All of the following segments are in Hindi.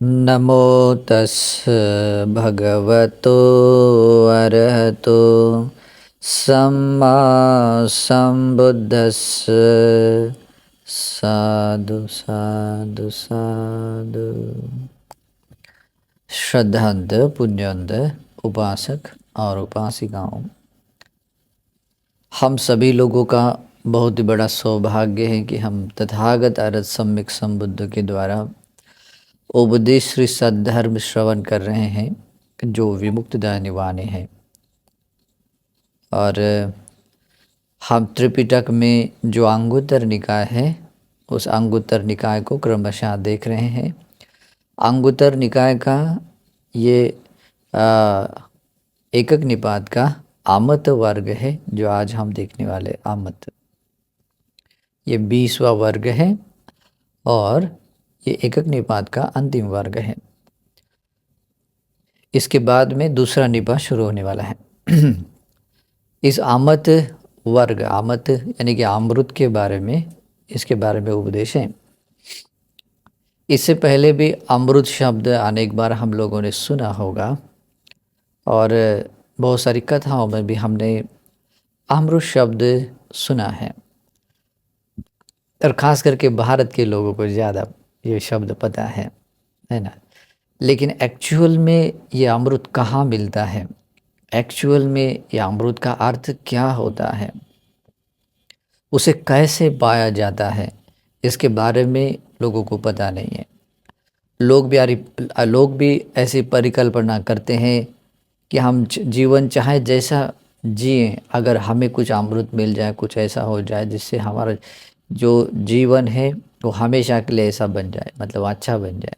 नमो तस् भगवतो अरहतो सम्मा संबुद्धस्स। साधु साधु साधु। श्रद्धांत पुण्यंत उपासक और उपासिकाओं, हम सभी लोगों का बहुत ही बड़ा सौभाग्य है कि हम तथागत अरहत सम्यक संबुद्ध के द्वारा उपदेश श्री सद्धर्म श्रवण कर रहे हैं, जो विमुक्त दायने वाले हैं। और हम त्रिपिटक में जो अंगुत्तर निकाय है, उस अंगुत्तर निकाय को क्रमशः देख रहे हैं। अंगुत्तर निकाय का ये एकक निपात का आमत वर्ग है, जो आज हम देखने वाले आमत, ये 20वां वर्ग है और ये एकक निपात का अंतिम वर्ग है। इसके बाद में दूसरा निपात शुरू होने वाला है। इस आमत वर्ग, आमत यानी कि अमृत के बारे में, इसके बारे में उपदेश है। इससे पहले भी अमृत शब्द अनेक बार हम लोगों ने सुना होगा और बहुत सारी कथाओं में भी हमने अमृत शब्द सुना है, और ख़ास करके भारत के लोगों को ज़्यादा ये शब्द पता है ना। लेकिन एक्चुअल में ये अमृत कहाँ मिलता है, एक्चुअल में ये अमृत का अर्थ क्या होता है, उसे कैसे पाया जाता है, इसके बारे में लोगों को पता नहीं है। लोग भी ऐसी परिकल्पना करते हैं कि हम जीवन चाहे जैसा जिए, अगर हमें कुछ अमृत मिल जाए, कुछ ऐसा हो जाए जिससे हमारा जो जीवन है वो हमेशा के लिए ऐसा बन जाए, मतलब अच्छा बन जाए।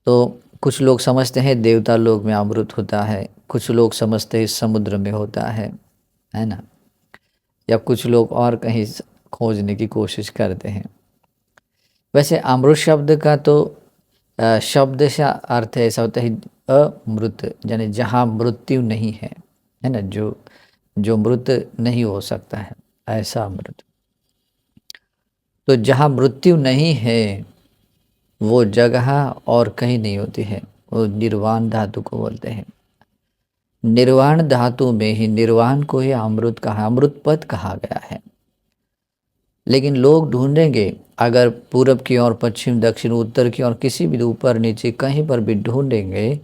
तो कुछ लोग समझते हैं देवता लोग में अमृत होता है, कुछ लोग समझते हैं समुद्र में होता है ना, या कुछ लोग और कहीं खोजने की कोशिश करते हैं। वैसे अमृत शब्द का तो शब्द का अर्थ ऐसा होता है अमृत, यानी जहाँ मृत्यु नहीं है ना, जो मृत नहीं हो सकता है, ऐसा अमृत। तो जहाँ मृत्यु नहीं है वो जगह और कहीं नहीं होती है, वो निर्वाण धातु को बोलते हैं। निर्वाण धातु में ही निर्वाण को ही अमृत कहा, अमृत पद कहा गया है। लेकिन लोग ढूंढेंगे, अगर पूरब की ओर, पश्चिम, दक्षिण, उत्तर की ओर, किसी भी ऊपर नीचे कहीं पर भी ढूंढेंगे,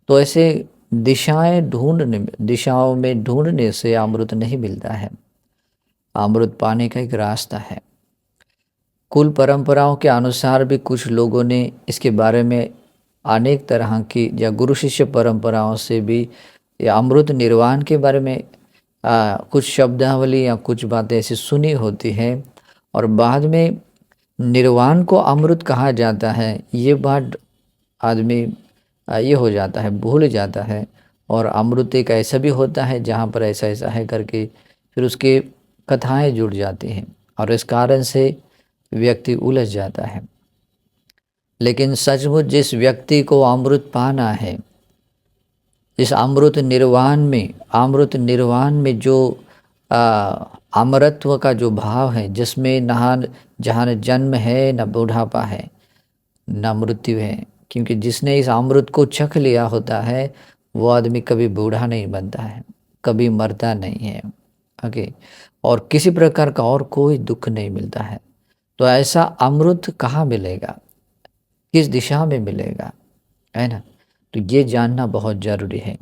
तो ऐसे दिशाओं में ढूंढने से अमृत नहीं मिलता है। अमृत पाने का एक रास्ता है। कुल परंपराओं के अनुसार भी कुछ लोगों ने इसके बारे में अनेक तरह की, या गुरु शिष्य परंपराओं से भी या अमृत निर्वाण के बारे में कुछ शब्दावली या कुछ बातें ऐसी सुनी होती है, और बाद में निर्वाण को अमृत कहा जाता है, ये बात आदमी ये हो जाता है, भूल जाता है। और अमृत एक ऐसा भी होता है जहाँ पर ऐसा ऐसा है करके फिर उसके कथाएं जुड़ जाती हैं, और इस कारण से व्यक्ति उलझ जाता है। लेकिन सचमुच जिस व्यक्ति को अमृत पाना है, इस अमृत निर्वाण में जो अमरत्व का जो भाव है, जिसमें जहाँ जन्म है, न बुढ़ापा है, न मृत्यु है, क्योंकि जिसने इस अमृत को चख लिया होता है वो आदमी कभी बूढ़ा नहीं बनता है, कभी मरता नहीं है। ओके, और किसी प्रकार का और कोई दुख नहीं मिलता है। तो ऐसा अमृत कहाँ मिलेगा, किस दिशा में मिलेगा, है ना। तो ये जानना बहुत ज़रूरी है।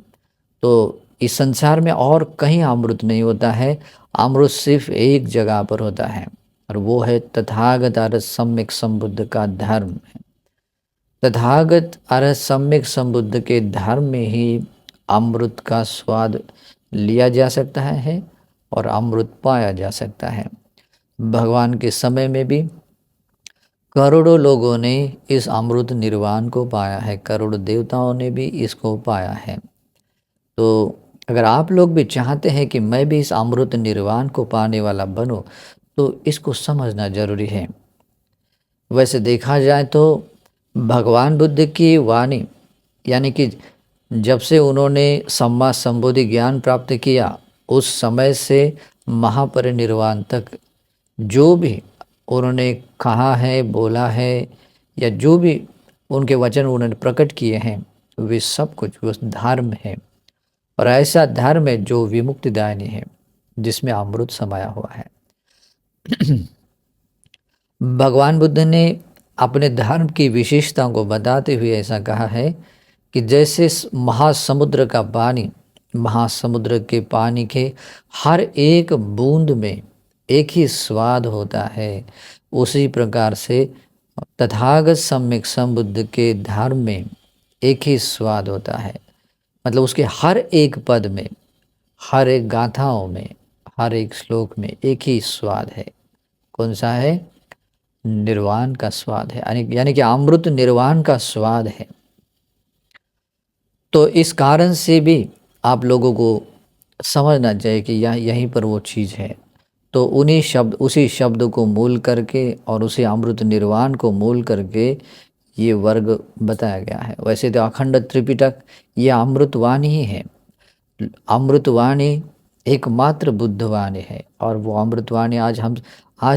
तो इस संसार में और कहीं अमृत नहीं होता है, अमृत सिर्फ एक जगह पर होता है, और वो है तथागत अरहत सम्यक संबुद्ध का धर्म है। तथागत अरहत सम्यक संबुद्ध के धर्म में ही अमृत का स्वाद लिया जा सकता है और अमृत पाया जा सकता है। भगवान के समय में भी करोड़ों लोगों ने इस अमृत निर्वाण को पाया है, करोड़ों देवताओं ने भी इसको पाया है। तो अगर आप लोग भी चाहते हैं कि मैं भी इस अमृत निर्वाण को पाने वाला बनूं, तो इसको समझना जरूरी है। वैसे देखा जाए तो भगवान बुद्ध की वाणी, यानी कि जब से उन्होंने सम्मा संबोधि ज्ञान प्राप्त किया, उस समय से महापरिनिर्वाण तक जो भी उन्होंने कहा है, बोला है, या जो भी उनके वचन उन्होंने प्रकट किए हैं, वे सब कुछ वो धर्म है, और ऐसा धर्म है जो विमुक्तिदायनी है, जिसमें अमृत समाया हुआ है। भगवान बुद्ध ने अपने धर्म की विशेषताओं को बताते हुए ऐसा कहा है कि जैसे महासमुद्र का पानी, महासमुद्र के पानी के हर एक बूंद में एक ही स्वाद होता है, उसी प्रकार से तथागत सम्यक संबुद्ध के धर्म में एक ही स्वाद होता है। मतलब उसके हर एक पद में, हर एक गाथाओं में, हर एक श्लोक में एक ही स्वाद है। कौन सा है? निर्वाण का स्वाद है, यानी कि अमृत निर्वाण का स्वाद है। तो इस कारण से भी आप लोगों को समझना चाहिए कि यहीं पर वो चीज़ है। तो उसी शब्द को मूल करके और उसी अमृत निर्वाण को मूल करके ये वर्ग बताया गया है। वैसे तो अखंड त्रिपिटक ये अमृतवाणी ही है। अमृतवाणी एकमात्र बुद्धवाणी है, और वो अमृतवाणी आज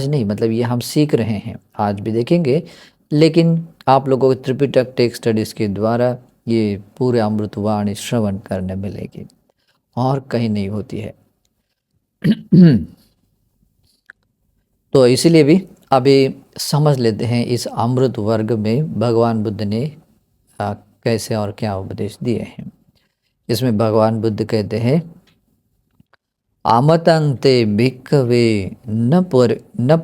नहीं, मतलब ये हम सीख रहे हैं, आज भी देखेंगे, लेकिन आप लोगों को त्रिपिटक टेक्स्ट स्टडीज़ के द्वारा ये पूरे अमृतवाणी श्रवण करने मिलेगी, और कहीं नहीं होती है। तो इसीलिए भी अभी समझ लेते हैं इस अमृत वर्ग में भगवान बुद्ध ने कैसे और क्या उपदेश दिए हैं। इसमें भगवान बुद्ध कहते हैं, आमतं ते भिक्खवे न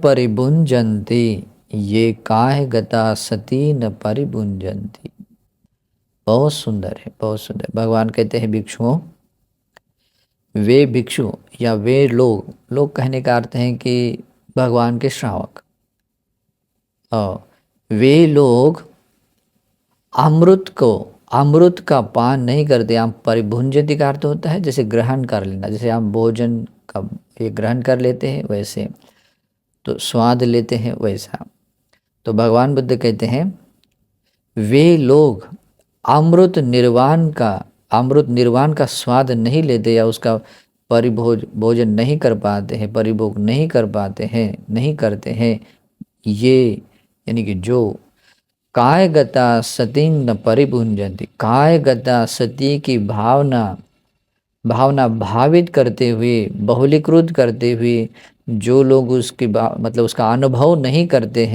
परिभुंजन्ति ये काय गता सती न परिभुंजन्ति। बहुत सुंदर है, बहुत सुंदर। भगवान कहते हैं, भिक्षुओं, वे भिक्षु या वे लोग कहने का अर्थ है कि भगवान के श्रावक, वे लोग अमृत का पान नहीं करते। आप परिभुंजति का अर्थ होता है जैसे ग्रहण कर लेना, जैसे आप भोजन का ये ग्रहण कर लेते हैं वैसे, तो स्वाद लेते हैं वैसा। तो भगवान बुद्ध कहते हैं, वे लोग अमृत निर्वाण का स्वाद नहीं लेते या उसका भोजन नहीं कर पाते हैं, परिभोग नहीं कर पाते हैं, नहीं करते हैं। ये यानी कि जो कायगता सती न परिभुंजन्ति, कायगता सती की भावना भावित करते हुए, बहुलीकृत करते हुए जो लोग मतलब उसका अनुभव नहीं करते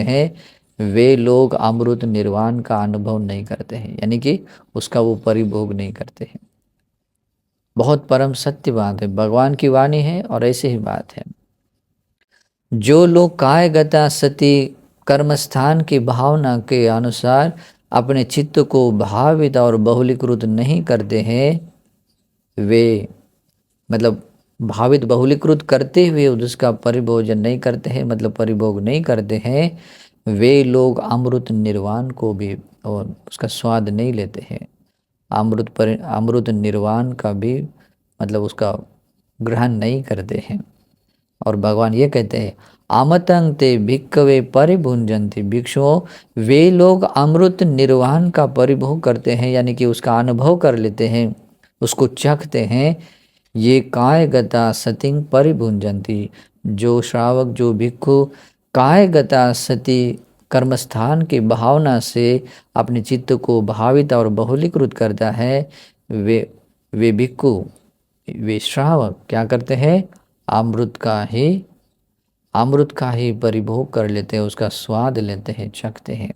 हैं, वे लोग अमृत निर्वाण का अनुभव नहीं करते हैं, यानी कि उसका वो परिभोग नहीं करते हैं। बहुत परम सत्य बात है, भगवान की वाणी है और ऐसे ही बात है। जो लोग कायगता सती कर्मस्थान की भावना के अनुसार अपने चित्त को भावित और बहुलीकृत नहीं करते हैं, वे मतलब भावित बहुलीकृत करते हुए उसका परिभोजन नहीं करते हैं, मतलब परिभोग नहीं करते हैं, वे लोग अमृत निर्वाण को भी और उसका स्वाद नहीं लेते हैं। अमृत निर्वाण का भी मतलब उसका ग्रहण नहीं करते हैं। और भगवान ये कहते हैं, आमतं ते भिक्खवे परिभुंजन्ति, भिक्षुओं, वे लोग अमृत निर्वाण का परिभोग करते हैं, यानी कि उसका अनुभव कर लेते हैं, उसको चखते हैं। ये कायगता सती परिभुंजन्ति, जो श्रावक, जो भिक्षु कायगता सती कर्मस्थान की भावना से अपने चित्त को भावित और बहुलीकृत करता है, वे भिक्षु, वे श्रावक क्या करते हैं? अमृत का ही परिभोग कर लेते हैं, उसका स्वाद लेते हैं, चखते हैं,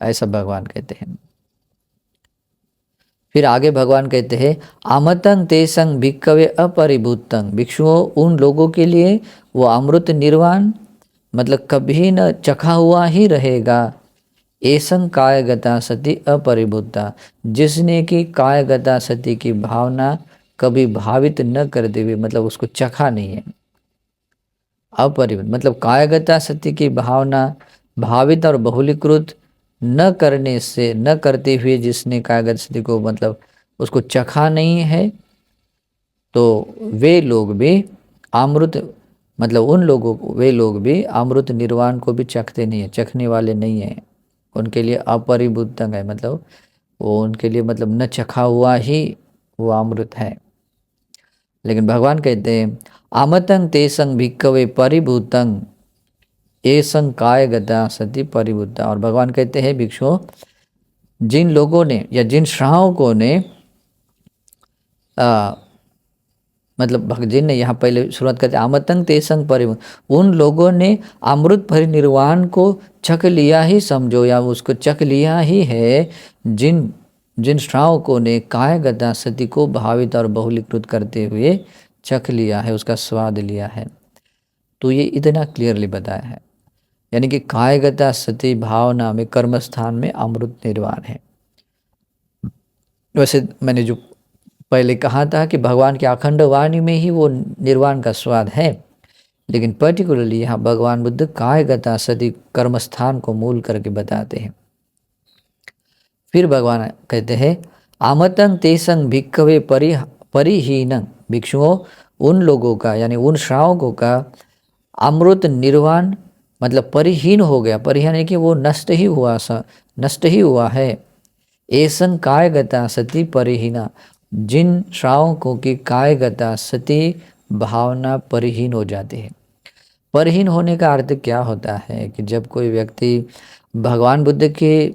ऐसा भगवान कहते हैं। फिर आगे भगवान कहते हैं, आमतं तेसं भिक्खवे अपरिभूतं, भिक्षुओं, उन लोगों के लिए वो अमृत निर्वाण मतलब कभी न चखा हुआ ही रहेगा। एसं कायगता सती अपरिभूता, जिसने कि कायगता सती की भावना कभी भावित न करते हुए, मतलब उसको चखा नहीं है। अपरिभूत मतलब कायगता सती की भावना भावित और बहुलीकृत न करते हुए जिसने कायगता सती को मतलब उसको चखा नहीं है, तो वे लोग भी वे लोग भी अमृत निर्वाण को भी चखते नहीं है, चखने वाले नहीं हैं। उनके लिए अपरिभूतंग है, मतलब वो उनके लिए मतलब न चखा हुआ ही वो अमृत है। लेकिन भगवान कहते हैं, आमतं तेसं भिक्खवे परिभूतं, ए संकाय गता सती परिबुद्धा। और भगवान कहते हैं भिक्षुओं, जिन लोगों ने या जिन श्रावकों ने मतलब भगजिन ने यहाँ पहले शुरुआत करते आमतंग तेसंग परिबुद्ध, उन लोगों ने अमृत परिनिर्वाण को चख लिया ही समझो, या उसको चख लिया ही है, जिन जिन श्रावकों ने काय गता सती को भावित और बहुलीकृत करते हुए चख लिया है, उसका स्वाद लिया है। तो ये इतना क्लियरली बताया है, यानी कि कायगता सती भावना में कर्म स्थान में अमृत निर्वाण है। वैसे मैंने जो पहले कहा था कि भगवान की अखंड वाणी में ही वो निर्वाण का स्वाद है, लेकिन पर्टिकुलरली यहाँ भगवान बुद्ध कायगता सती कर्म स्थान को मूल करके बताते हैं। फिर भगवान कहते हैं आमतंग तेसंग भिक्खवे परिहीनंग, भिक्षुओं उन लोगों का यानी उन श्रावकों का अमृत निर्वाण मतलब परिहीन हो गया, परिहीन है कि वो नष्ट ही हुआ है। एसंग कायगता सती परिहीना, जिन श्रावकों की कायगता सती भावना परिहीन हो जाती है। परिहीन होने का अर्थ क्या होता है कि जब कोई व्यक्ति भगवान बुद्ध के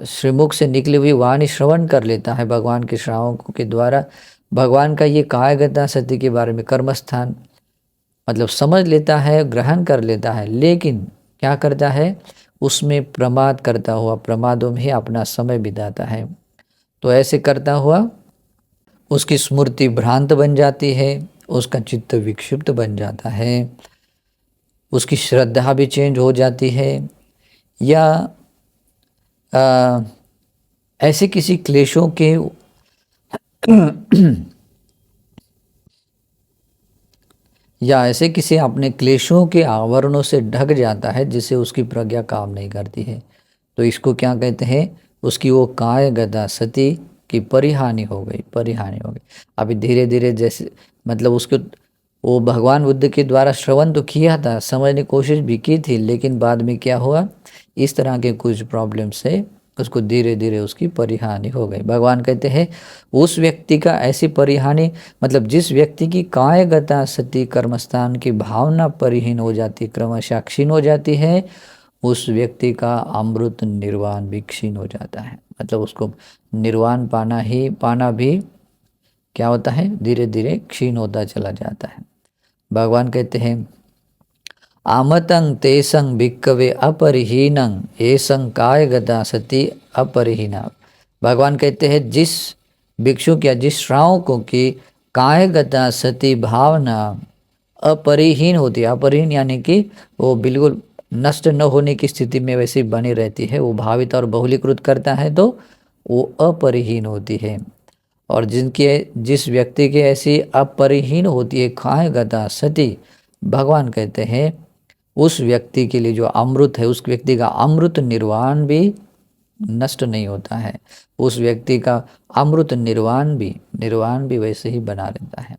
श्रीमुख से निकली हुई वाणी श्रवण कर लेता है, भगवान के श्रावकों के द्वारा भगवान का ये कायगता सती के बारे में कर्मस्थान मतलब समझ लेता है, ग्रहण कर लेता है, लेकिन क्या करता है, उसमें प्रमाद करता हुआ प्रमादों में ही अपना समय बिताता है। तो ऐसे करता हुआ उसकी स्मृति भ्रांत बन जाती है, उसका चित्त विक्षिप्त बन जाता है, उसकी श्रद्धा भी चेंज हो जाती है, या ऐसे किसी क्लेशों के या ऐसे किसी अपने क्लेशों के आवरणों से ढक जाता है जिससे उसकी प्रज्ञा काम नहीं करती है। तो इसको क्या कहते हैं, उसकी वो काय गदा सती की परिहानि हो गई। अभी धीरे धीरे जैसे मतलब उसको वो भगवान बुद्ध के द्वारा श्रवण तो किया था, समझने की कोशिश भी की थी, लेकिन बाद में क्या हुआ, इस तरह के कुछ प्रॉब्लम से उसको धीरे धीरे उसकी परिहानि हो गई। भगवान कहते हैं उस व्यक्ति का ऐसी परिहानि मतलब जिस व्यक्ति की कायगता सती कर्मस्थान की भावना परिहीन हो जाती, क्रमशः क्षीण हो जाती है, उस व्यक्ति का अमृत निर्वाण भी क्षीण हो जाता है। मतलब उसको निर्वाण पाना भी क्या होता है, धीरे धीरे क्षीण होता चला जाता है। भगवान कहते हैं आमतंग तेसंग भिक्खवे अपरिहीनंग एसंग कायगता सती अपरिहीना। भगवान कहते हैं जिस भिक्षु या जिस श्रावकों की कायगता सती भावना अपरिहीन होती है, अपरिहीन यानी कि वो बिल्कुल नष्ट न होने की स्थिति में वैसे बनी रहती है, वो भावित और बहुलीकृत करता है तो वो अपरिहीन होती है। और जिस व्यक्ति की ऐसी अपरिहीन होती है कायगता सती, भगवान कहते हैं उस व्यक्ति के लिए जो अमृत है, उस व्यक्ति का अमृत निर्वाण भी नष्ट नहीं होता है, उस व्यक्ति का अमृत निर्वाण भी वैसे ही बना रहता है।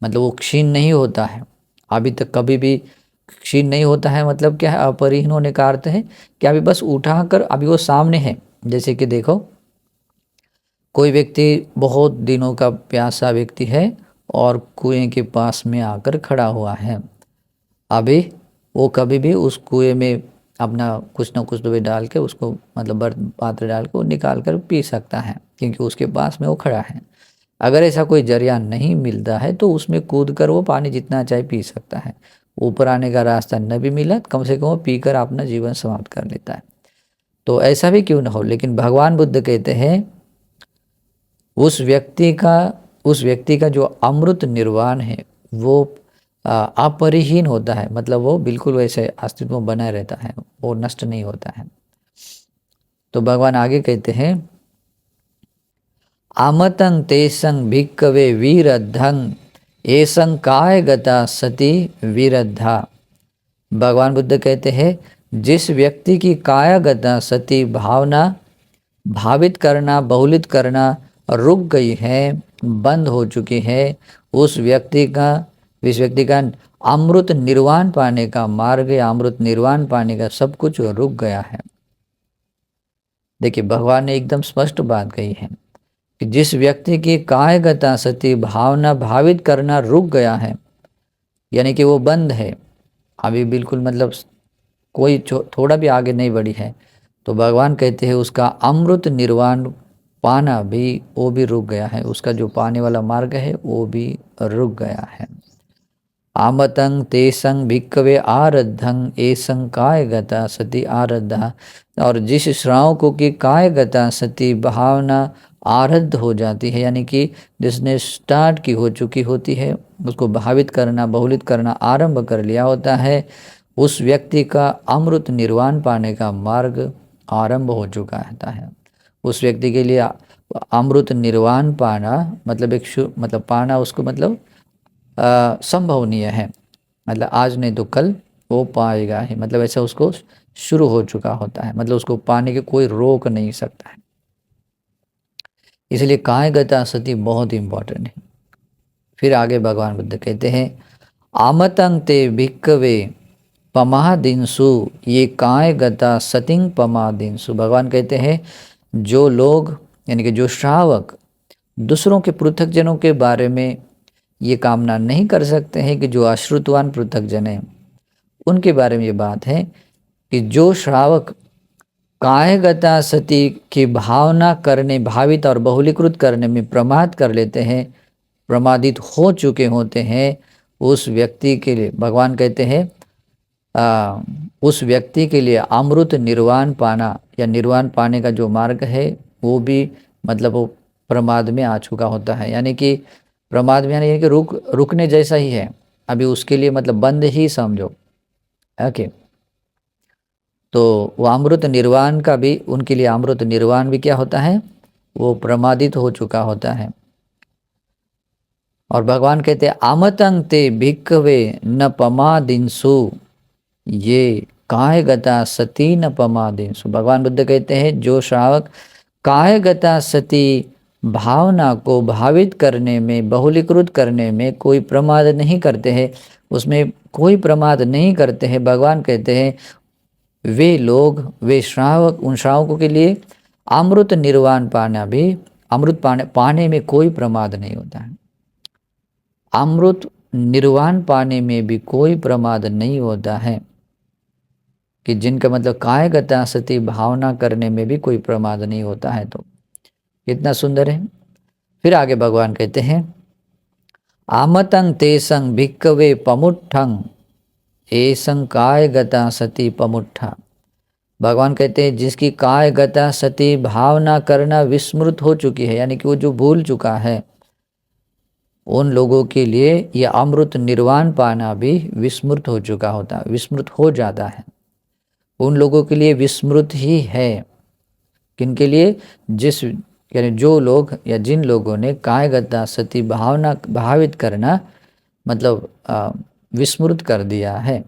मतलब वो क्षीण नहीं होता है, अभी तक कभी भी क्षीण नहीं होता है। मतलब क्या है, अपरिहीन होने का अर्थ है कि अभी बस उठाकर अभी वो सामने है। जैसे कि देखो कोई व्यक्ति बहुत दिनों का प्यासा व्यक्ति है और कुएं के पास में आकर खड़ा हुआ है, अभी वो कभी भी उस कुएं में अपना कुछ ना कुछ तो डाल के उसको मतलब पात्र डाल के वो निकाल कर पी सकता है, क्योंकि उसके पास में वो खड़ा है। अगर ऐसा कोई जरिया नहीं मिलता है तो उसमें कूद कर वो पानी जितना चाहे पी सकता है। ऊपर आने का रास्ता न भी मिला, कम से कम वो पी कर अपना जीवन समाप्त कर लेता है। तो ऐसा भी क्यों न हो, लेकिन भगवान बुद्ध कहते हैं उस व्यक्ति का जो अमृत निर्वाण है वो अपरिहीन होता है। मतलब वो बिल्कुल वैसे अस्तित्व में बना रहता है, वो नष्ट नहीं होता है। तो भगवान आगे कहते हैं आमतंग तेसंग भिक्खवे वीरद्धं एसंग कायगता सती वीरद्धा। भगवान बुद्ध कहते हैं जिस व्यक्ति की कायगता सती भावना भावित करना बहुलित करना रुक गई है, बंद हो चुकी है, उस व्यक्ति का अमृत निर्वाण पाने का मार्ग या अमृत निर्वाण पाने का सब कुछ रुक गया है। देखिए भगवान ने एकदम स्पष्ट बात कही है कि जिस व्यक्ति की कायगता सती भावना भावित करना रुक गया है, यानी कि वो बंद है, अभी बिल्कुल मतलब कोई थोड़ा भी आगे नहीं बढ़ी है, तो भगवान कहते हैं उसका अमृत निर्वाण पाना भी वो भी रुक गया है, उसका जो पाने वाला मार्ग है वो भी रुक गया है। आमतं तेसं भिक्खवे आरद्धं एसं कायगता सति आरद्धा। और जिस श्रावकों की कायगता सति भावना आरद्ध हो जाती है, यानी कि जिसने स्टार्ट की हो चुकी होती है, उसको भावित करना बहुलित करना आरंभ कर लिया होता है, उस व्यक्ति का अमृत निर्वाण पाने का मार्ग आरंभ हो चुका रहता है। उस व्यक्ति के लिए अमृत निर्वाण पाना मतलब मतलब पाना उसको मतलब संभवनीय है, मतलब आज नहीं तो कल वो पाएगा ही, मतलब ऐसा उसको शुरू हो चुका होता है, मतलब उसको पाने के कोई रोक नहीं सकता है। इसलिए कायगता सती बहुत इंपॉर्टेंट है। फिर आगे भगवान बुद्ध कहते हैं आमतं ते भिक्खवे पमादिंसु, ये कायगता सतिंग पमादिंसु। भगवान कहते हैं जो लोग यानी कि जो श्रावक दूसरों के पृथक जनों के बारे में ये कामना नहीं कर सकते हैं कि जो अश्रुतवान पृथक जन है उनके बारे में ये बात है कि जो श्रावक कायगता सती की भावना करने भावित और बहुलीकृत करने में प्रमाद कर लेते हैं, प्रमादित हो चुके होते हैं, उस व्यक्ति के लिए भगवान कहते हैं उस व्यक्ति के लिए अमृत निर्वाण पाना या निर्वाण पाने का जो मार्ग है वो भी मतलब वो प्रमाद में आ चुका होता है। यानी कि प्रमाद में यानी कि रुकने जैसा ही है, अभी उसके लिए मतलब बंद ही समझो। ओके, तो वो अमृत निर्वाण का भी उनके लिए अमृत निर्वाण भी क्या होता है, वो प्रमादित हो चुका होता है। और भगवान कहते हैं आमतं ते भिक्खवे न पमादिंसु, ये कायगता सती न पमादिंसु। भगवान बुद्ध कहते हैं जो श्रावक कायगता सती भावना को भावित करने में बहुलीकृत करने में कोई प्रमाद नहीं करते हैं, उसमें कोई प्रमाद नहीं करते हैं, भगवान कहते हैं वे लोग वे श्रावक उन श्रावकों के लिए अमृत निर्वाण पाना भी अमृत पाने में कोई प्रमाद नहीं होता है। अमृत निर्वाण पाने में भी कोई प्रमाद नहीं होता है कि जिनका मतलब कायगता सती भावना करने में भी कोई प्रमाद नहीं होता है। तो कितना सुंदर है। फिर आगे भगवान कहते हैं आमतं तेसं भिक्खवे पमुट्ठं एसं कायगता सती पमुट्ठा। भगवान कहते हैं जिसकी कायगता सती भावना करना विस्मृत हो चुकी है, यानी कि वो जो भूल चुका है, उन लोगों के लिए यह अमृत निर्वाण पाना भी विस्मृत हो चुका होता है, विस्मृत हो जाता है। उन लोगों के लिए विस्मृत ही है। किनके लिए? जिस यानी जो लोग या जिन लोगों ने कायगता सती भावना भावित करना मतलब विस्मृत कर दिया है।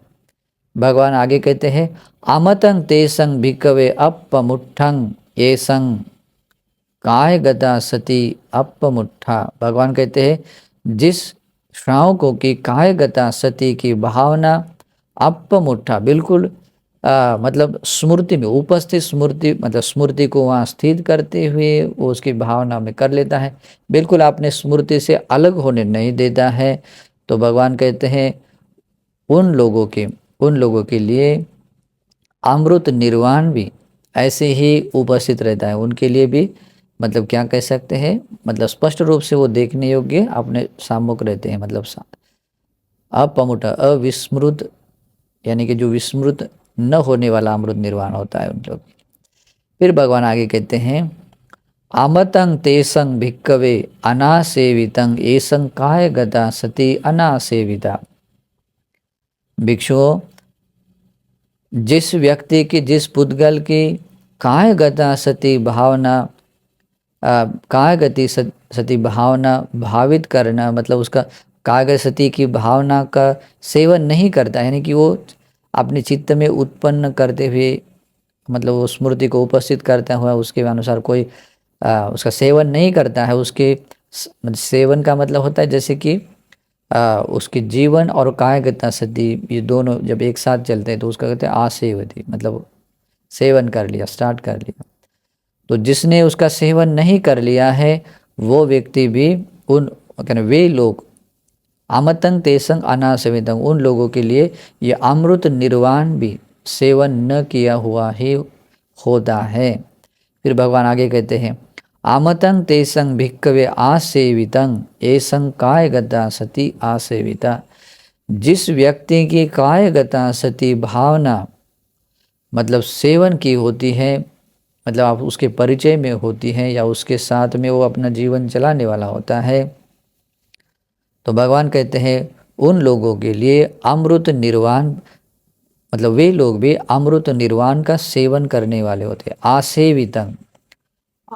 भगवान आगे कहते हैं आमतं तेसं भिक्खवे अपमुट्ठं एसं कायगता सती अपमुट्ठा। भगवान कहते हैं जिस श्रावकों की कायगता सती की भावना अपमुट्ठा बिल्कुल मतलब स्मृति में उपस्थित, स्मृति मतलब स्मृति को वहाँ स्थित करते हुए वो उसकी भावना में कर लेता है, बिल्कुल आपने स्मृति से अलग होने नहीं देता है। तो भगवान कहते हैं उन लोगों के लिए अमृत निर्वाण भी ऐसे ही उपस्थित रहता है। उनके लिए भी मतलब क्या कह सकते हैं, मतलब स्पष्ट रूप से वो देखने योग्य अपने सामुख रहते हैं, मतलब अपमुट अविस्मृत, यानी कि जो विस्मृत न होने वाला अमृत निर्वाण होता है उन लोग। फिर भगवान आगे कहते हैं आमतं तेसं भिक्खवे अनासेवितं एसं कायगता सती अनासेविता। भिक्षुओं जिस व्यक्ति की जिस पुद्गल की कायगता सती भावना कायगति सती भावना भावित करना मतलब उसका कायगत सती की भावना का सेवन नहीं करता, यानी कि वो अपने चित्त में उत्पन्न करते हुए मतलब वो स्मृति को उपस्थित करता हुआ उसके अनुसार कोई उसका सेवन नहीं करता है। उसके सेवन का मतलब होता है जैसे कि उसके जीवन और कायगता सती ये दोनों जब एक साथ चलते हैं तो उसका कहते हैं आसेवती, मतलब सेवन कर लिया, स्टार्ट कर लिया। तो जिसने उसका सेवन नहीं कर लिया है वो व्यक्ति भी उन वे लोग आमतंग तेसंग अनासेवितंग, उन लोगों के लिए ये अमृत निर्वाण भी सेवन न किया हुआ ही होता है। फिर भगवान आगे कहते हैं, आमतंग तेसंग भिक्कवे आसेवितंग एसंग कायगता सती आसेविता। जिस व्यक्ति की कायगता सती भावना मतलब सेवन की होती है, मतलब आप उसके परिचय में होती है या उसके साथ में वो अपना जीवन चलाने वाला होता है, तो भगवान कहते हैं उन लोगों के लिए अमृत निर्वाण, मतलब वे लोग भी अमृत निर्वाण का सेवन करने वाले होते हैं। आसेवितंग,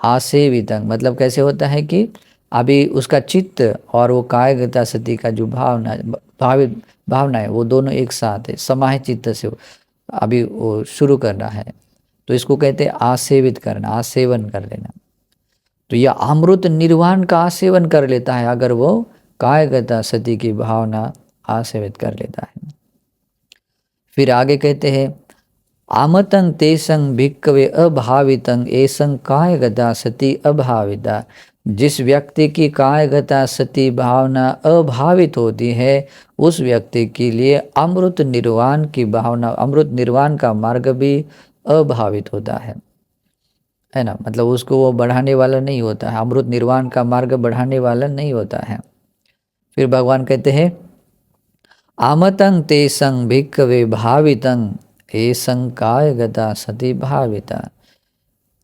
आसेवितंग मतलब कैसे होता है कि अभी उसका चित्त और वो कायगता सती का जो भावना है वो दोनों एक साथ है, समाहित चित्त से अभी वो शुरू करना है, तो इसको कहते हैं आसेवित करना, आसेवन कर लेना। तो यह अमृत निर्वाण का आसेवन कर लेता है अगर वो कायगता सती की भावना आसेवित कर लेता है। फिर आगे कहते हैं, आमतंग तेसंग भिक्कवे अभावितंग एसंग कायगता सती अभाविता। जिस व्यक्ति की कायगता सती भावना अभावित होती है उस व्यक्ति के लिए अमृत निर्वाण की भावना, अमृत निर्वाण का मार्ग भी अभावित होता है ना, मतलब उसको वो बढ़ाने वाला नहीं होता है, अमृत निर्वाण का मार्ग बढ़ाने वाला नहीं होता है। फिर भगवान कहते हैं, आमतंग तेसंग भिक्कवे भावितंग एसंग कायगता सती भाविता।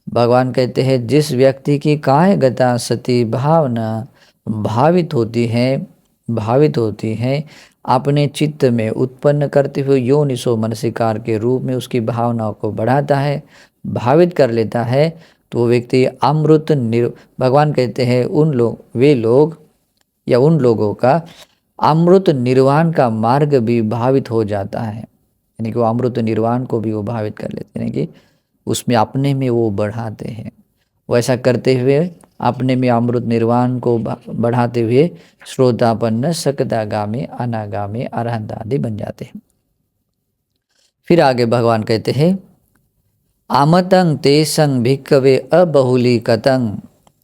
भगवान कहते हैं जिस व्यक्ति की कायगता सती भावना भावित होती है अपने चित्त में उत्पन्न करते हुए योनिसो मनसिकार के रूप में उसकी भावनाओं को बढ़ाता है, भावित कर लेता है, तो वो व्यक्ति भगवान कहते हैं वे लोग या उन लोगों का अमृत निर्वाण का मार्ग भी भावित हो जाता है, यानी कि वो अमृत निर्वाण को भी वो भावित कर लेते हैं कि उसमें अपने में वो बढ़ाते हैं। वैसा करते हुए अपने में अमृत निर्वाण को बढ़ाते हुए श्रोतापन्न सकदागामी अनागामी अरहंत आदि बन जाते हैं। फिर आगे भगवान कहते हैं, आमतंग तेसंग भिक्कवे अबहुलीकतंग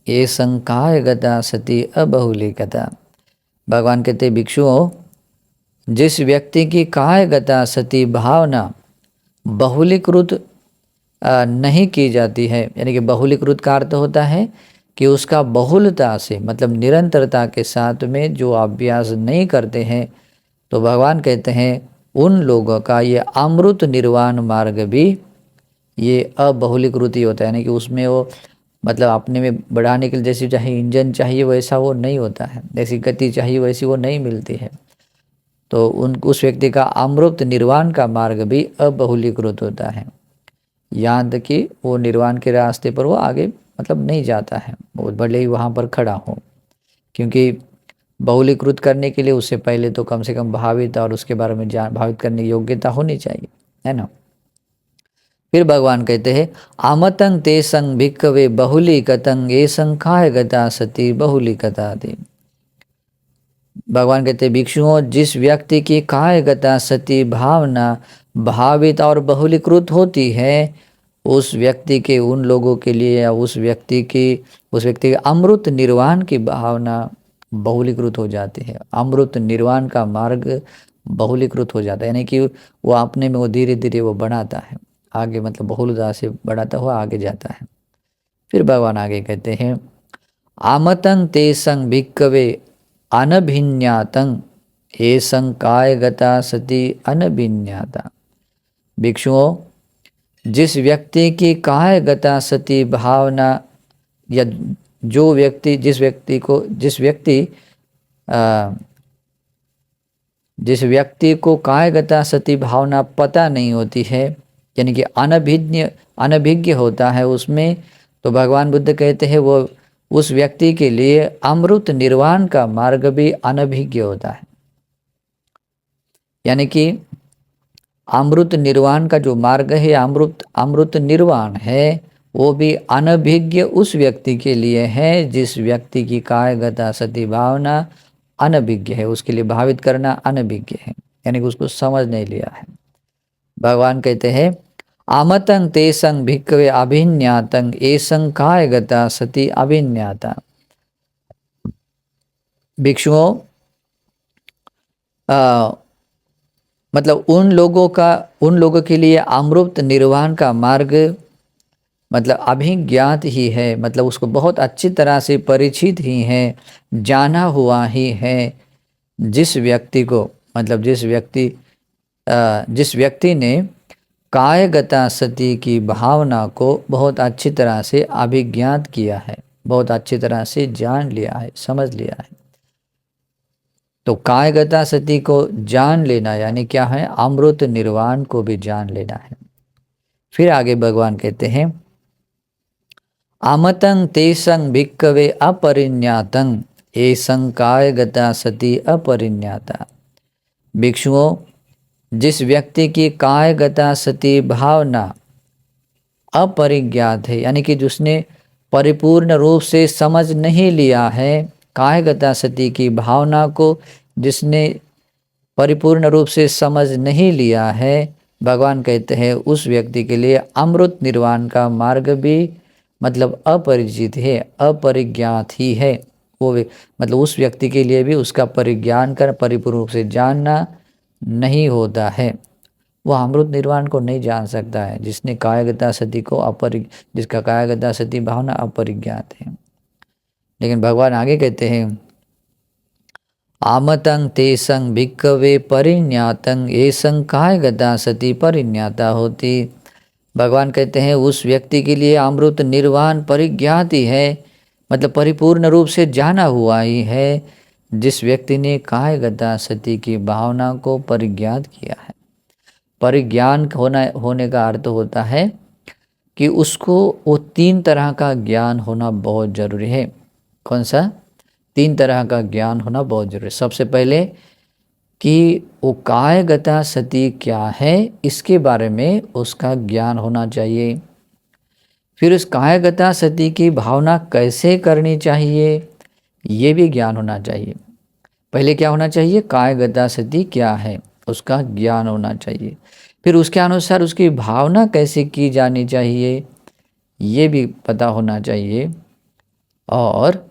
एसंग कायगता सती अबहुलीकता। भगवान कहते भिक्षुओं, जिस व्यक्ति की कायगता सती भावना बहुलीकृत नहीं की जाती है, यानी कि बहुलीकृत का अर्थ होता है कि उसका बहुलता से मतलब निरंतरता के साथ में जो अभ्यास नहीं करते हैं, तो भगवान कहते हैं उन लोगों का ये अमृत निर्वाण मार्ग भी ये अबहुलीकृत ही होता है, यानी कि उसमें वो मतलब अपने में बढ़ाने के लिए जैसी चाहिए इंजन चाहिए वैसा वो नहीं होता है, जैसी गति चाहिए वैसी वो नहीं मिलती है, तो उस व्यक्ति का अमृत निर्वाण का मार्ग भी अबहुलीकृत होता है। यहाँ तक कि वो निर्वाण के रास्ते पर वो आगे मतलब नहीं जाता है, वो भले ही वहाँ पर खड़ा हो, क्योंकि बहुलीकृत करने के लिए उससे पहले तो कम से कम भावित और उसके बारे में भावित करने की योग्यता होनी चाहिए, है ना। फिर भगवान कहते हैं, आमतंग तेसंग भिक्कवे बहुलीकतंग एसंग कायगता सती बहुलीकता दे। भगवान कहते भिक्षुओं, जिस व्यक्ति की कायगता सती भावना भावित और बहुलीकृत होती है उस व्यक्ति के उन लोगों के लिए या उस व्यक्ति के अमृत निर्वाण की भावना बहुलीकृत हो जाती है, अमृत निर्वाण का मार्ग बहुलीकृत हो जाता है, यानी कि वो अपने में वो धीरे धीरे वो बढ़ाता है आगे, मतलब बहुलता से बढ़ाता हुआ आगे जाता है। फिर भगवान आगे कहते हैं, आमतंग तेसंग भिक्कवे अनभिन्यातंग एसंग कायगता सती अनभिन्याता। भिक्षुओं, जिस व्यक्ति की कायगता सती भावना या जिस व्यक्ति को कायगता सती भावना पता नहीं होती है, यानी कि अनभिज्ञ होता है उसमें, तो भगवान बुद्ध कहते हैं वो उस व्यक्ति के लिए अमृत निर्वाण का मार्ग भी अनभिज्ञ होता है, यानी कि अमृत निर्वाण का जो मार्ग है अमृत निर्वाण है वो भी अनभिज्ञ उस व्यक्ति के लिए है जिस व्यक्ति की कायगता सती भावना अनभिज्ञ है, उसके लिए भावित करना अनभिज्ञ है, यानी कि उसको समझ नहीं लिया है। भगवान कहते हैं, आमतंग तेसंग भिक्कवे अभिन्यातंग एसंग कायगता सती अभिन्याता। भिक्षुओं, आ, मतलब उन लोगों के लिए अमृत निर्वाण का मार्ग मतलब अभिज्ञात ही है, मतलब उसको बहुत अच्छी तरह से परिचित ही है, जाना हुआ ही है। जिस व्यक्ति को मतलब जिस व्यक्ति ने कायगता सती की भावना को बहुत अच्छी तरह से अभिज्ञात किया है, बहुत अच्छी तरह से जान लिया है, समझ लिया है। तो कायगता सती को जान लेना यानी क्या है, अमृत निर्वाण को भी जान लेना है। फिर आगे भगवान कहते हैं, आमतं तेसं भिक्कवे अपरिज्ञातं एसं कायगता सती अपरिज्ञाता। भिक्षुओं, जिस व्यक्ति की कायगता सती भावना अपरिज्ञात है, यानी कि जिसने परिपूर्ण रूप से समझ नहीं लिया है, कायगता सती की भावना को जिसने परिपूर्ण रूप से समझ नहीं लिया है, भगवान कहते हैं उस व्यक्ति के लिए अमृत निर्वाण का मार्ग भी मतलब अपरिचित है, अपरिज्ञात ही है। मतलब उस व्यक्ति के लिए भी उसका परिज्ञान कर परिपूर्ण रूप से जानना नहीं होता है। वह अमृत निर्वाण को नहीं जान सकता है जिसने कायगता सती को जिसका कायगता सती भावना अपरिज्ञात है। लेकिन भगवान आगे कहते हैं, आमतं तेसं भिक्खवे परिज्ञातं एसं कायगता सती परिज्ञाता होती। भगवान कहते हैं उस व्यक्ति के लिए अमृत निर्वाण परिज्ञात ही है, मतलब परिपूर्ण रूप से जाना हुआ ही है, जिस व्यक्ति ने कायगता सती की भावना को परिज्ञात किया है। परिज्ञान होने का अर्थ होता है कि उसको वो 3 तरह का ज्ञान होना बहुत ज़रूरी है। कौन सा? 3 तरह का ज्ञान होना बहुत ज़रूरी है। सबसे पहले कि वो कायगता सती क्या है इसके बारे में उसका ज्ञान होना चाहिए। फिर उस कायगता सती की भावना कैसे करनी चाहिए ये भी ज्ञान होना चाहिए। पहले क्या होना चाहिए? कायगता सती क्या है उसका ज्ञान होना चाहिए। फिर उसके अनुसार उसकी भावना कैसे की जानी चाहिए ये भी पता होना चाहिए, और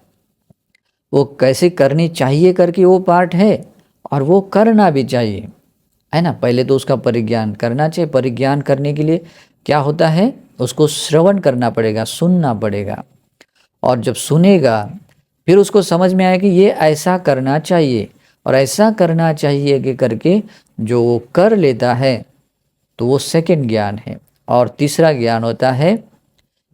वो कैसे करनी चाहिए करके वो पार्ट है, और वो करना भी चाहिए, है ना। पहले तो उसका परिज्ञान करना चाहिए। परिज्ञान करने के लिए क्या होता है, उसको श्रवण करना पड़ेगा, सुनना पड़ेगा, और जब सुनेगा फिर उसको समझ में आएगा कि ये ऐसा करना चाहिए, और ऐसा करना चाहिए कि करके जो वो कर लेता है तो वो सेकंड ज्ञान है। और तीसरा ज्ञान होता है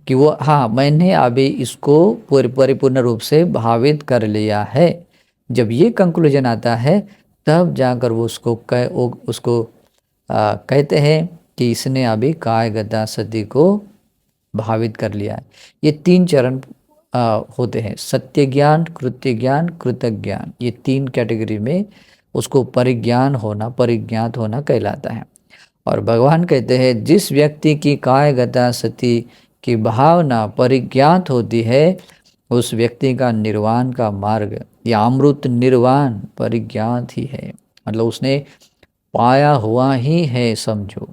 कि वो हाँ मैंने अभी इसको परिपूर्ण रूप से भावित कर लिया है। जब ये कंक्लूजन आता है तब जाकर वो उसको कहते हैं कि इसने अभी कायगता सती को भावित कर लिया है। ये 3 चरण होते हैं, सत्य ज्ञान, कृत्य ज्ञान, कृतज्ञ ज्ञान। ये 3 कैटेगरी में उसको परिज्ञान होना, परिज्ञात होना कहलाता है। और भगवान कहते हैं जिस व्यक्ति की कायगता सती की भावना परिज्ञात होती है उस व्यक्ति का निर्वाण का मार्ग या अमृत निर्वाण परिज्ञात ही है, मतलब उसने पाया हुआ ही है समझो,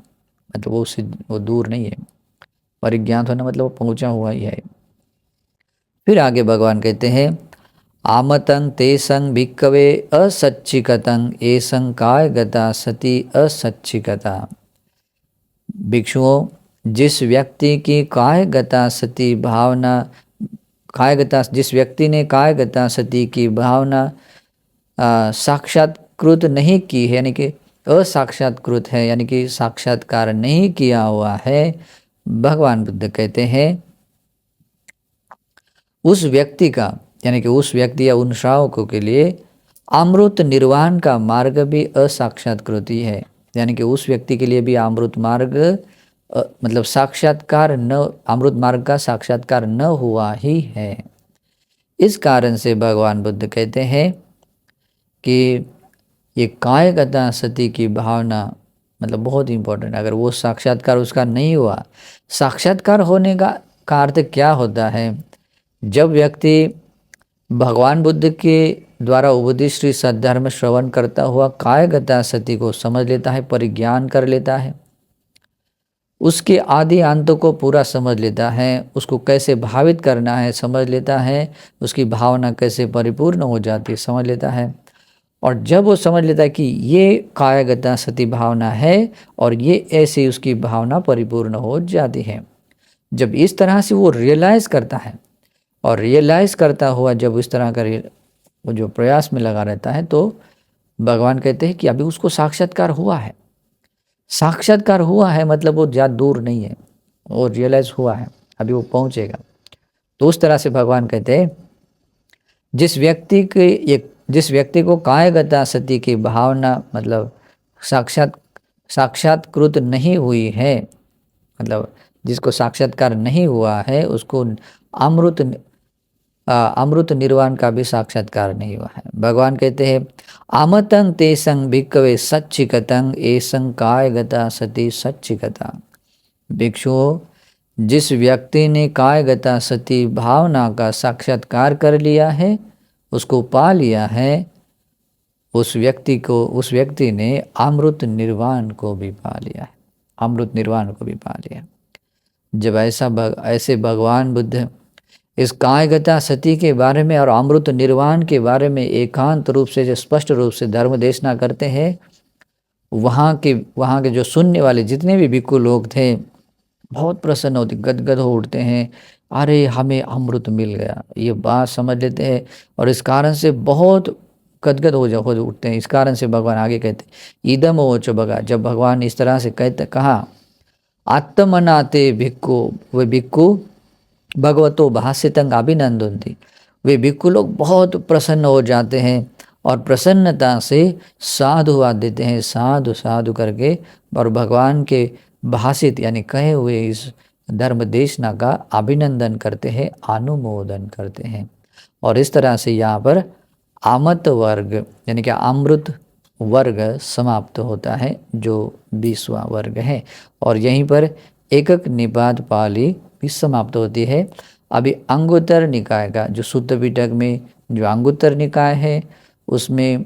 मतलब वो दूर नहीं है। परिज्ञात होना मतलब वो पहुंचा हुआ ही है। फिर आगे भगवान कहते हैं, आमतं तेसं भिक्खवे असच्चिकतं एसं कायगता सती असच्चिकता। भिक्षुओं, जिस व्यक्ति की कायगता सती भावना जिस व्यक्ति ने कायगता सती की भावना साक्षात्कृत नहीं की है, यानी कि असाक्षात्कृत है, यानी कि साक्षात्कार नहीं किया हुआ है, भगवान बुद्ध कहते हैं उस व्यक्ति का, यानी कि उस व्यक्ति या उन श्रावकों के लिए अमृत निर्वाण का मार्ग भी असाक्षात्कृत ही है। यानी कि उस व्यक्ति के लिए भी अमृत मार्ग मतलब साक्षात्कार न, अमृत मार्ग का साक्षात्कार न हुआ ही है। इस कारण से भगवान बुद्ध कहते हैं कि ये कायगता सती की भावना मतलब बहुत इम्पोर्टेंट। अगर वो साक्षात्कार उसका नहीं हुआ, साक्षात्कार होने का अर्थ क्या होता है? जब व्यक्ति भगवान बुद्ध के द्वारा उपदिष्ट सद्धर्म श्रवण करता हुआ कायगता सती को समझ लेता है, परिज्ञान कर लेता है, उसके आदि अंतों को पूरा समझ लेता है, उसको कैसे भावित करना है समझ लेता है, उसकी भावना कैसे परिपूर्ण हो जाती है समझ लेता है, और जब वो समझ लेता है कि ये कायगता सती भावना है और ये ऐसे उसकी भावना परिपूर्ण हो जाती है। जब इस तरह से वो रियलाइज़ करता है और रियलाइज़ करता हुआ जब इस तरह का वो जो प्रयास में लगा रहता है, तो भगवान कहते हैं कि अभी उसको साक्षात्कार हुआ है। साक्षात्कार हुआ है मतलब वो ज़्यादा दूर नहीं है, वो रियलाइज़ हुआ है, अभी वो पहुँचेगा। तो उस तरह से भगवान कहते हैं जिस व्यक्ति को कायगता सती की भावना मतलब साक्षात्कृत नहीं हुई है, मतलब जिसको साक्षात्कार नहीं हुआ है, उसको अमृत अमृत निर्वाण का भी साक्षात्कार नहीं हुआ है। भगवान कहते हैं आमतं तेसं भिक्खवे सच्चिकतं एसं कायगता सती सच्चिकता। भिक्षुओं, जिस व्यक्ति ने कायगता सती भावना का साक्षात्कार कर लिया है, उसको पा लिया है, उस व्यक्ति ने अमृत निर्वाण को भी पा लिया है, अमृत निर्वाण को भी पा लिया। जब ऐसे भगवान बुद्ध इस कायगता सती के बारे में और अमृत निर्वाण के बारे में एकांत रूप से जो स्पष्ट रूप से धर्म देशना करते हैं, वहाँ के जो सुनने वाले जितने भी भिक्खु लोग थे बहुत प्रसन्न होते, गदगद हो उठते हैं, अरे हमें अमृत मिल गया, ये बात समझ लेते हैं और इस कारण से बहुत गदगद हो उठते हैं। इस कारण से भगवान आगे कहते ईदम ओच बगा, जब भगवान इस तरह से कहा आत्मनाते भिक्खु, वे भिक्खु भगवतो भाष्यतंग अभिनंदन्ति, वे भिक्खु लोग बहुत प्रसन्न हो जाते हैं और प्रसन्नता से साधुवाद देते हैं, साधु साधु करके, और भगवान के भाषित यानी कहे हुए इस धर्म देशना का अभिनंदन करते हैं, अनुमोदन करते हैं। और इस तरह से यहाँ पर आमत वर्ग यानी कि अमृत वर्ग समाप्त होता है, जो 20वां वर्ग है। और यहीं पर एकक निपात पाली भी समाप्त होती है। अभी अंगुत्तर निकाय का जो शुद्ध पिटक में जो अंगुत्तर निकाय है, उसमें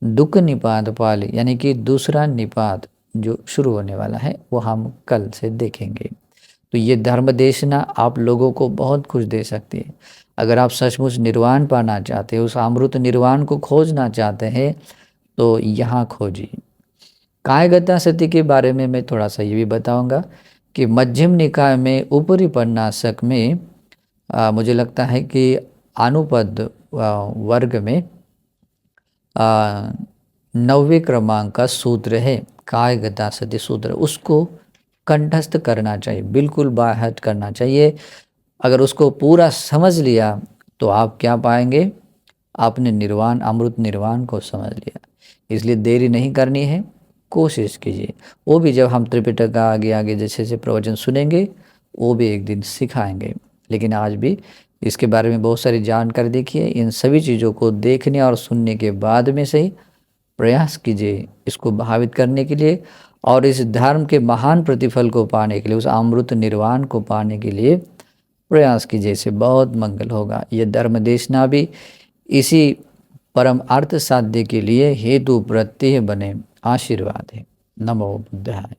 दुख निपात पाली यानी कि दूसरा निपात जो शुरू होने वाला है, वो हम कल से देखेंगे। तो ये धर्म देशना आप लोगों को बहुत कुछ दे सकती है। अगर आप सचमुच निर्वाण पाना चाहते हैं, उस अमृत निर्वाण को खोजना चाहते हैं, तो यहाँ खोजिए। कायगता सती के बारे में मैं थोड़ा सा ये भी बताऊंगा कि मध्यम निकाय में ऊपरी पन्नासक में मुझे लगता है कि अनुपद वर्ग में 9वें क्रमांक का सूत्र है कायगता सती सूत्र, उसको कंठस्थ करना चाहिए, बिल्कुल बाहत करना चाहिए। अगर उसको पूरा समझ लिया तो आप क्या पाएंगे, आपने निर्वाण अमृत निर्वाण को समझ लिया। इसलिए देरी नहीं करनी है, कोशिश कीजिए। वो भी जब हम त्रिपिटक का आगे आगे जैसे जैसे प्रवचन सुनेंगे, वो भी एक दिन सिखाएंगे। लेकिन आज भी इसके बारे में बहुत सारी जानकारी देखिए। इन सभी चीज़ों को देखने और सुनने के बाद में से ही प्रयास कीजिए इसको भावित करने के लिए, और इस धर्म के महान प्रतिफल को पाने के लिए, उस अमृत निर्वाण को पाने के लिए प्रयास कीजिए। इससे बहुत मंगल होगा। यह धर्म देशना भी इसी परम अर्थ साध्य के लिए हेतु प्रत्यय बने। आशीर्वाद है। नमो बुद्धाय।